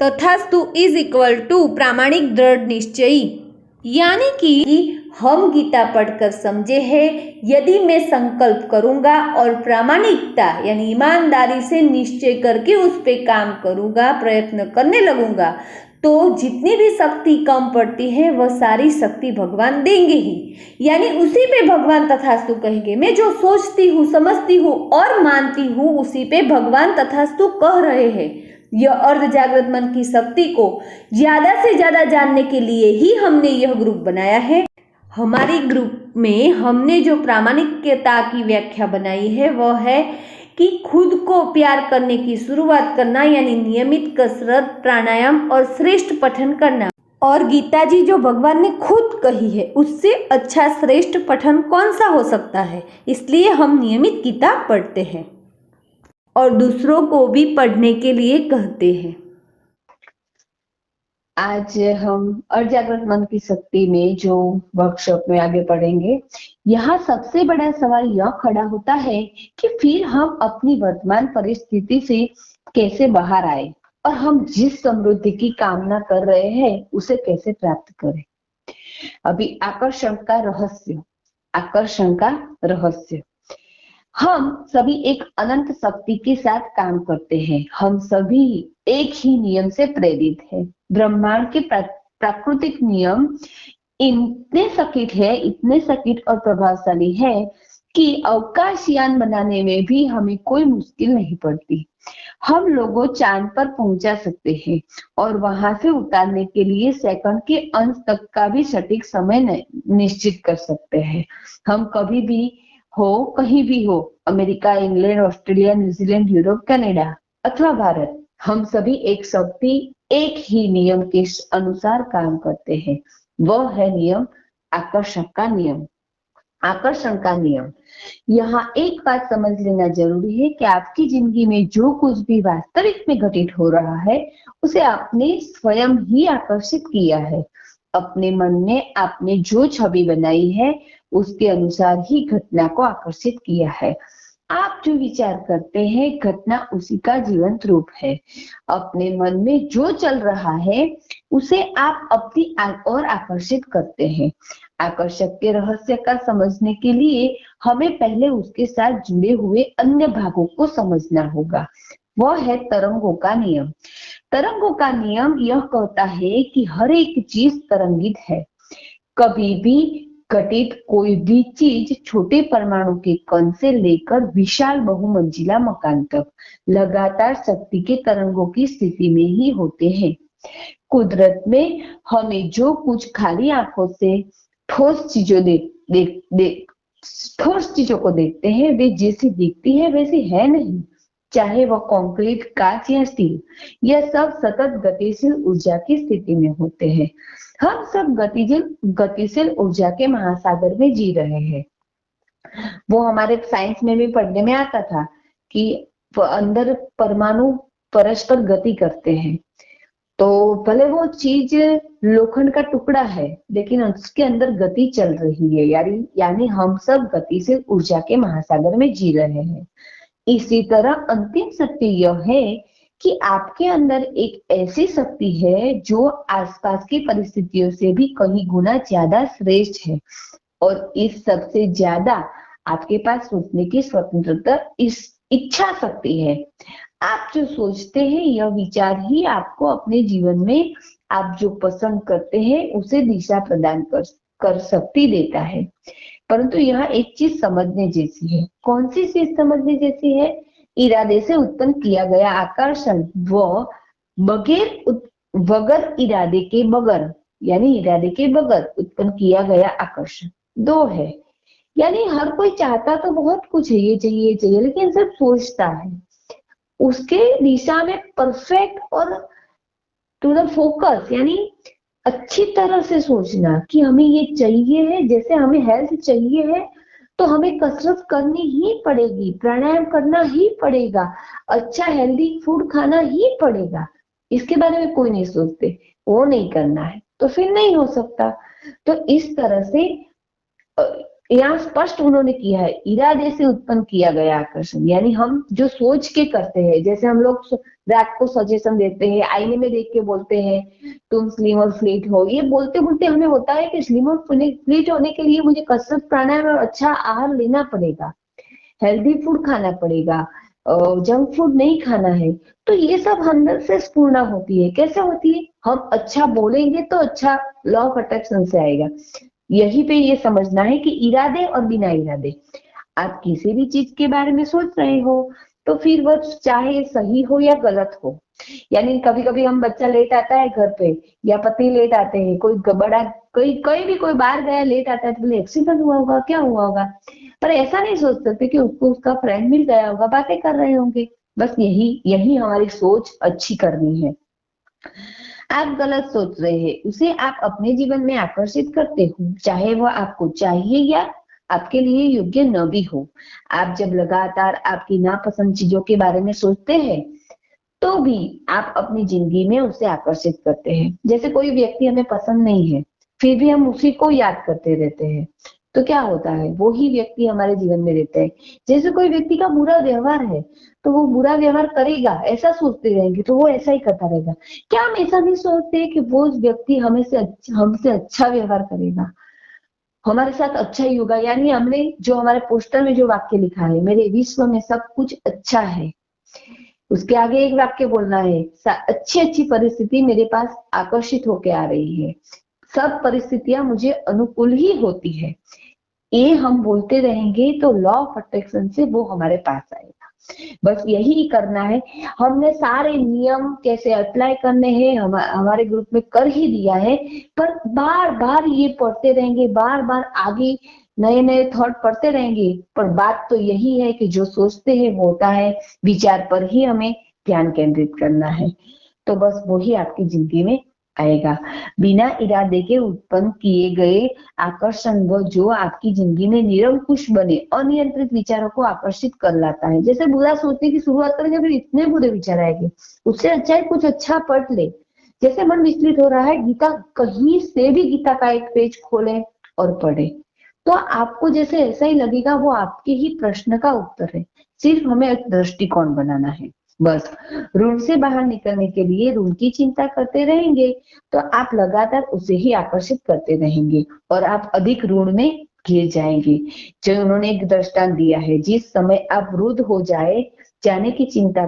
तथास्तु is equal to प्रामाणिक दृढ़ निश्चयी, यानी कि हम गीता पढ़कर समझे हैं, यदि मैं संकल्प करूंगा और प्रामाणिकता यानी ईमानदारी से निश्चय करके उस पे काम करूंगा, प्रयत्न करने लगूंगा, तो जितनी भी शक्ति कम पड़ती है वह सारी शक्ति भगवान देंगे ही, यानी उसी पे भगवान तथास्तु कहेंगे। मैं जो सोचती हूँ, समझती हूँ और मानती हूँ, उसी पे भगवान तथास्तु कह रहे हैं। यह अर्ध जागृत मन की शक्ति को ज्यादा से ज्यादा जानने के लिए ही हमने यह ग्रुप बनाया है। हमारी ग्रुप में हमने जो प्रामाणिकता की व्याख्या बनाई है वह है कि खुद को प्यार करने की शुरुआत करना, यानी नियमित कसरत, प्राणायाम और श्रेष्ठ पठन करना। और गीता जी जो भगवान ने खुद कही है, उससे अच्छा श्रेष्ठ पठन कौन सा हो सकता है। इसलिए हम नियमित गीता पढ़ते हैं और दूसरों को भी पढ़ने के लिए कहते हैं। आज हम अर्ध जागृत मन की शक्ति में जो वर्कशॉप में आगे पढ़ेंगे, यहाँ सबसे बड़ा सवाल यह खड़ा होता है कि फिर हम अपनी वर्तमान परिस्थिति से कैसे बाहर आए और हम जिस समृद्धि की कामना कर रहे हैं उसे कैसे प्राप्त करें। अभी आकर्षण का रहस्य, हम सभी एक अनंत शक्ति के साथ काम करते हैं। हम सभी एक ही नियम से प्रेरित हैं। ब्रह्मांड के प्राकृतिक नियम इतने सटीक और प्रभावशाली है कि अवकाशयान बनाने में भी हमें कोई मुश्किल नहीं पड़ती। हम लोगों चांद पर पहुंचा सकते हैं और वहां से उतारने के लिए सेकंड के अंश तक का भी सटीक समय निश्चित कर सकते हैं। हम कभी भी हो, कहीं भी हो, America, England, Australia, New Zealand, Europe, Canada अथवा भारत, हम सभी एक शक्ति, एक ही नियम के अनुसार काम करते हैं। वह है नियम आकर्षण का नियम। यहाँ एक बात समझ लेना जरूरी है कि आपकी जिंदगी में जो कुछ भी वास्तविक में घटित हो रहा है उसे आपने स्वयं ही आकर्षित किया है। अपने मन में आपने जो छवि बनाई है उसके अनुसार ही घटना को आकर्षित किया है। आप जो विचार करते हैं घटना उसी का जीवंत रूप है। अपने मन में जो चल रहा है उसे आप अपनी ओर आकर्षित करते हैं। आकर्षक के रहस्य का समझने के लिए हमें पहले उसके साथ जुड़े हुए अन्य भागों को समझना होगा। वह है तरंगों का नियम। तरंगों का नियम यह कहता है कि हर एक चीज तरंगित है। कभी भी घटित कोई भी चीज छोटे परमाणु के कण से लेकर विशाल बहुमंजिला मकान तक लगातार शक्ति के तरंगों की स्थिति में ही होते हैं। कुदरत में हमें जो कुछ खाली आंखों से ठोस चीजों को देखते हैं वे जैसी दिखती है वैसी है नहीं। चाहे वह कंक्रीट, कांच या स्टील, यह सब सतत गतिशील ऊर्जा की स्थिति में होते हैं। हम सब गतिशील ऊर्जा के महासागर में जी रहे हैं। वो हमारे साइंस में भी पढ़ने में आता था कि अंदर परमाणु परस्पर गति करते हैं। तो भले वो चीज लोखंड का टुकड़ा है लेकिन उसके अंदर गति चल रही है, यानी हम सब गतिशील ऊर्जा के महासागर में जी रहे हैं। इसी तरह अंतिम सत्य यह है कि आपके अंदर एक ऐसी शक्ति है जो आसपास की परिस्थितियों से भी कई गुना ज्यादा श्रेष्ठ है और इस सबसे ज्यादा आपके पास सोचने की स्वतंत्रता, इस इच्छा शक्ति है। आप जो सोचते हैं यह विचार ही आपको अपने जीवन में आप जो पसंद करते हैं उसे दिशा प्रदान कर शक्ति देता है। परंतु यह एक चीज समझने जैसी है। कौन सी चीज समझने जैसी है? इरादे से उत्पन्न किया गया आकर्षण व बगैर इरादे के बगैर उत्पन्न किया गया आकर्षण दो है। यानी हर कोई चाहता तो बहुत कुछ है, ये चाहिए, लेकिन सिर्फ सोचता है। उसके दिशा में परफेक्ट और टू द फोकस, यानी अच्छी तरह से सोचना कि हमें ये चाहिए है। जैसे हमें हेल्थ चाहिए है तो हमें कसरत करनी ही पड़ेगी, प्राणायाम करना ही पड़ेगा, अच्छा हेल्दी फूड खाना ही पड़ेगा। इसके बारे में कोई नहीं सोचते, वो नहीं करना है तो फिर नहीं हो सकता। तो इस तरह से यहाँ स्पष्ट उन्होंने किया है, इरादे से उत्पन्न किया गया आकर्षण, यानी हम जो सोच के करते हैं, जैसे हम लोग रात को सजेशन देते हैं, आईने में देख के बोलते हैं तुम स्लिम और फ्लीट हो, ये बोलते बोलते हमें होता है कि स्लिम और फ्लीट होने के लिए मुझे कसरत, प्राणायाम और अच्छा आहार लेना पड़ेगा, हेल्दी फूड खाना पड़ेगा, जंक फूड नहीं खाना है। तो ये सब अंदर से स्फूर्णा होती है। कैसे होती है? हम अच्छा बोलेंगे तो अच्छा लॉ ऑफ अट्रैक्शन से आएगा। यही पे ये समझना है कि इरादे और बिना इरादे, आप किसी भी चीज के बारे में सोच रहे हो तो फिर वह चाहे सही हो या गलत हो, यानी कभी कभी हम, बच्चा लेट आता है घर पे या पति लेट आते हैं, कोई बड़ा कोई कोई भी कोई बाहर गया लेट आता है तो बोले एक्सीडेंट हुआ होगा, क्या हुआ होगा, पर ऐसा नहीं सोच सकते कि उसको उसका फ्रेंड मिल गया होगा, बातें कर रहे होंगे। बस यही यही हमारी सोच अच्छी करनी है। आप गलत सोच रहे हैं, उसे आप अपने जीवन में आकर्षित करते हो, चाहे वह आपको चाहिए या आपके लिए योग्य न भी हो। आप जब लगातार आपकी नापसंद चीजों के बारे में सोचते हैं तो भी आप अपनी जिंदगी में उसे आकर्षित करते हैं। जैसे कोई व्यक्ति हमें पसंद नहीं है, फिर भी हम उसी को याद करते रहते हैं, तो क्या होता है? वो ही व्यक्ति हमारे जीवन में रहता है। जैसे कोई व्यक्ति का बुरा व्यवहार है तो वो बुरा व्यवहार करेगा, ऐसा सोचते रहेंगे तो वो ऐसा ही करता रहेगा। क्या हम ऐसा नहीं सोचते कि वो व्यक्ति हमसे अच्छा व्यवहार करेगा, हमारे साथ अच्छा ही होगा? यानी हमने जो हमारे पोस्टर में जो वाक्य लिखा है, मेरे विश्व में सब कुछ अच्छा है, उसके आगे एक वाक्य बोलना है, अच्छी अच्छी परिस्थिति मेरे पास आकर्षित होके आ रही है, सब परिस्थितियां मुझे अनुकूल ही होती है। ये हम बोलते रहेंगे तो लॉ ऑफ अट्रैक्शन से वो हमारे पास आएगा। बस यही करना है। हमने सारे नियम कैसे अप्लाई करने हैं हमारे ग्रुप में कर ही दिया है, पर बार बार ये पढ़ते रहेंगे, बार बार आगे नए नए थॉट पढ़ते रहेंगे। पर बात तो यही है कि जो सोचते हैं वो होता है, विचार पर ही हमें ध्यान केंद्रित करना है। तो बस वही आपकी जिंदगी में आएगा। बिना इरादे के उत्पन्न किए गए आकर्षण वो जो आपकी जिंदगी में निरंकुश बने अनियंत्रित विचारों को आकर्षित कर लाता है। जैसे बुरा सोचने की शुरुआत करेंगे फिर इतने बुरे विचार आएंगे, उससे अच्छा है कुछ अच्छा पढ़ ले। जैसे मन विचलित हो रहा है, गीता कहीं से भी गीता का एक पेज खोले और पढ़े तो आपको जैसे ऐसा ही लगेगा वो आपके ही प्रश्न का उत्तर है। सिर्फ हमें एक दृष्टिकोण बनाना है। बस ऋण से बाहर निकलने के लिए ऋण की चिंता करते रहेंगे तो आप लगातार उसे ही आकर्षित करते रहेंगे और आप अधिक ऋण में घिर जाएंगे। जो उन्होंने एक दृष्टांत दिया है, जिस समय आप वृद्ध हो जाने की चिंता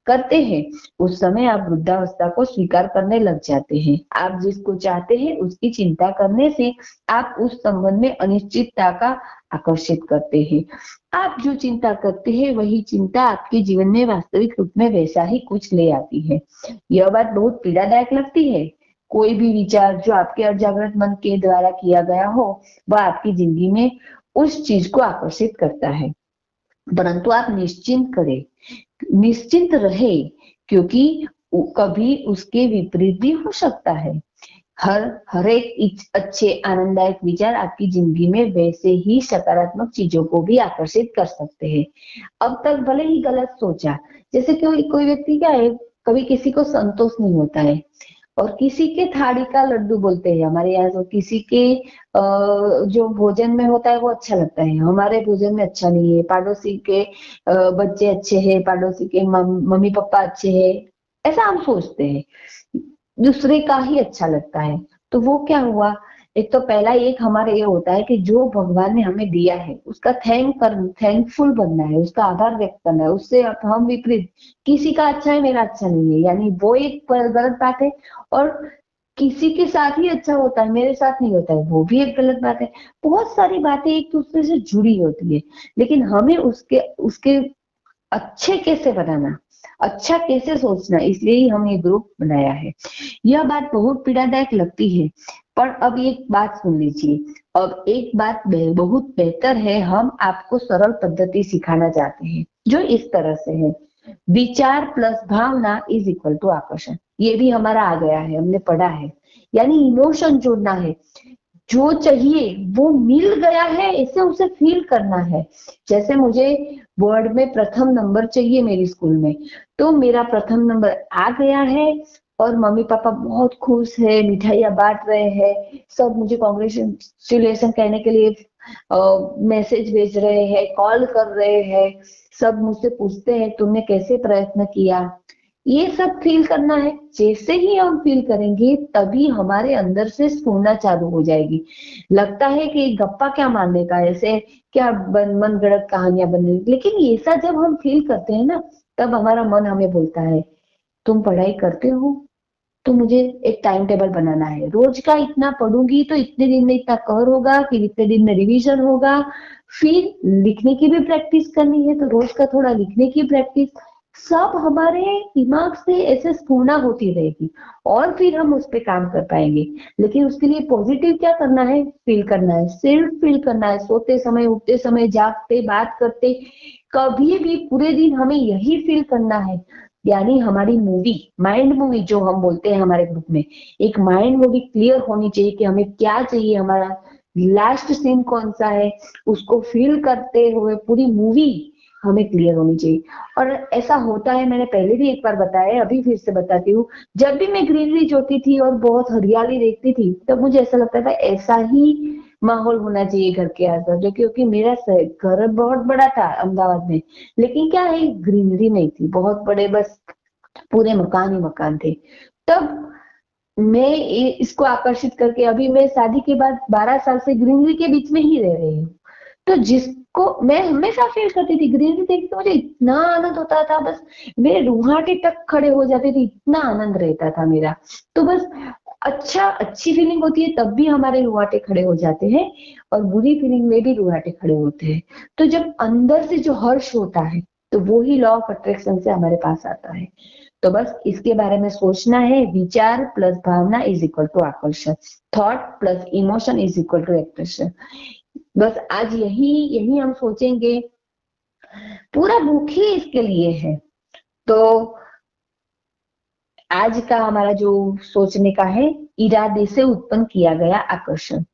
करते हैं उस समय आप वृद्धावस्था को स्वीकार करने लग जाते हैं। आप जिसको चाहते हैं उसकी चिंता करने से आप उस संबंध में अनिश्चितता का आकर्षित करते हैं। आप जो चिंता करते हैं वही चिंता आपके जीवन में वास्तविक रूप में वैसा ही कुछ ले आती है। यह बात बहुत पीड़ादायक लगती है। कोई भी विचार जो आपके अजागृत मन के द्वारा किया गया हो वह आपकी जिंदगी में उस चीज को आकर्षित करता है, परंतु आप निश्चिंत रहे, क्योंकि कभी उसके विपरीत भी हो सकता है। हर एक अच्छे आनंददायक विचार आपकी जिंदगी में वैसे ही सकारात्मक चीजों को भी आकर्षित कर सकते हैं। अब तक भले ही गलत सोचा, जैसे कोई व्यक्ति क्या है, कभी किसी को संतोष नहीं होता है और किसी के थाली का लड्डू बोलते हैं हमारे यहाँ, तो किसी के जो भोजन में होता है वो अच्छा लगता है, हमारे भोजन में अच्छा नहीं है। पड़ोसी के बच्चे अच्छे हैं, पड़ोसी के मम्मी पापा अच्छे हैं, ऐसा हम सोचते हैं, दूसरे का ही अच्छा लगता है। तो वो क्या हुआ, एक तो पहला एक हमारे ये होता है कि जो भगवान ने हमें दिया है उसका थैंकफुल बनना है, उसका आभार व्यक्त करना है। उससे अब हम विपरीत, किसी का अच्छा है मेरा अच्छा नहीं है, यानी वो एक गलत बात है। और किसी के साथ ही अच्छा होता है मेरे साथ नहीं होता है, वो भी एक गलत बात है। बहुत सारी बातें एक दूसरे से जुड़ी होती है, लेकिन हमें उसके उसके अच्छे कैसे बनाना, अच्छा कैसे सोचना, इसलिए ही हमने ये ग्रुप बनाया है। यह बात बहुत पीड़ादायक लगती है, पर अब एक बात सुन लीजिए। अब एक बात बहुत बेहतर है, हम आपको सरल पद्धति सिखाना चाहते हैं जो इस तरह से है। विचार प्लस भावना इज इक्वल टू आकर्षण। ये भी हमारा आ गया है, हमने पढ़ा है, यानी इमोशन जोड़ना है। जो चाहिए वो मिल गया है ऐसे उसे फील करना है। जैसे मुझे बोर्ड में प्रथम नंबर चाहिए मेरी स्कूल में, तो मेरा प्रथम नंबर आ गया है और मम्मी पापा बहुत खुश है, मिठाइयाँ बांट रहे हैं, सब मुझे कॉन्ग्रेचुलेशन कहने के लिए मैसेज भेज रहे हैं, कॉल कर रहे हैं, सब मुझसे पूछते हैं तुमने कैसे प्रयत्न किया, ये सब फील करना है। जैसे ही हम फील करेंगे तभी हमारे अंदर से स्फूर्णा चालू हो जाएगी। लगता है कि गप्पा क्या मारने का, ऐसे क्या मन गढ़ंत कहानियां बनने, लेकिन ऐसा जब हम फील करते हैं ना, तब हमारा मन हमें बोलता है तुम पढ़ाई करते हो तो मुझे एक टाइम टेबल बनाना है, रोज का इतना पढ़ूंगी तो इतने दिन में इतना कवर होगा, फिर इतने दिन में रिवीजन होगा, फिर लिखने की भी प्रैक्टिस करनी है तो रोज का थोड़ा लिखने की प्रैक्टिस। सब हमारे दिमाग से ऐसे स्फूर्णा होती रहेगी और फिर हम उस पे काम कर पाएंगे। लेकिन उसके लिए पॉजिटिव क्या करना है, फील करना है, सिर्फ फील करना है। सोते समय, उठते समय, जागते, बात करते, कभी भी पूरे दिन हमें यही फील करना है। यानी हमारी मूवी, माइंड मूवी जो हम बोलते हैं हमारे ग्रुप में, एक माइंड मूवी क्लियर होनी चाहिए कि हमें क्या चाहिए, हमारा लास्ट सीन कौन सा है, उसको फील करते हुए पूरी मूवी हमें क्लियर होनी चाहिए। और ऐसा होता है, मैंने पहले भी एक बार बताया है, अभी फिर से बताती हूँ। जब भी मैं ग्रीनरी जोती थी और बहुत हरियाली देखती थी तब मुझे ऐसा लगता था ऐसा ही माहौल होना चाहिए घर के आसपास, जो क्योंकि मेरा घर बहुत बड़ा था अहमदाबाद में, लेकिन क्या है ग्रीनरी नहीं थी बहुत बड़े, बस पूरे मकान ही मकान थे। तब मैं इसको आकर्षित करके, अभी मैं शादी के बाद 12 साल से ग्रीनरी के बीच में ही रह रही हूँ। तो जिसको मैं हमेशा फील करती थी, ग्रीनरी देख के मुझे इतना आनंद होता था, बस मेरे रूहाटे तक खड़े हो जाते थे, इतना आनंद रहता था मेरा। तो बस अच्छी फीलिंग होती है तब भी हमारे रूहाटे खड़े हो जाते हैं, और बुरी फीलिंग में भी रूहाटे खड़े होते हैं। तो जब अंदर से जो हर्ष होता है तो वो ही लॉ ऑफ अट्रैक्शन से हमारे पास आता है। तो बस इसके बारे में सोचना है, विचार प्लस भावना इज इक्वल टू आकर्षण, thought plus emotion is equal to expression. बस आज यही यही हम सोचेंगे, पूरा बुक ही इसके लिए है। तो आज का हमारा जो सोचने का है, इरादे से उत्पन्न किया गया आकर्षण।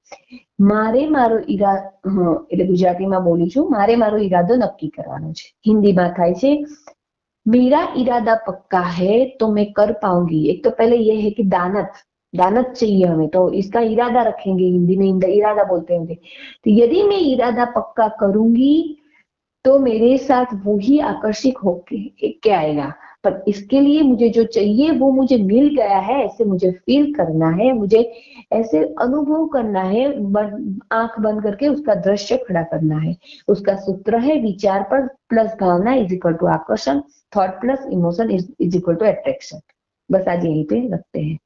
મારે મારો એટલે ગુજરાતીમાં બોલું છું, મારે મારો ઈરાદો નક્કી કરવાનો છે, હિન્દીમાં થાય છે मेरा इरादा पक्का है तो मैं कर पाऊंगी। एक तो पहले ये है कि दानत, दानत चाहिए हमें, तो इसका इरादा रखेंगे, हिंदी में इरादा बोलते होंगे। तो यदि मैं इरादा पक्का करूंगी तो मेरे साथ वो ही आकर्षित होके के आएगा। पर इसके लिए मुझे जो चाहिए वो मुझे मिल गया है, ऐसे मुझे फील करना है, मुझे ऐसे अनुभव करना है, आंख बंद करके उसका दृश्य खड़ा करना है। उसका सूत्र है विचार पर प्लस भावना इज इक्वल टू आकर्षण, thought plus emotion is equal to attraction. बस आज यहीं पे रखते हैं।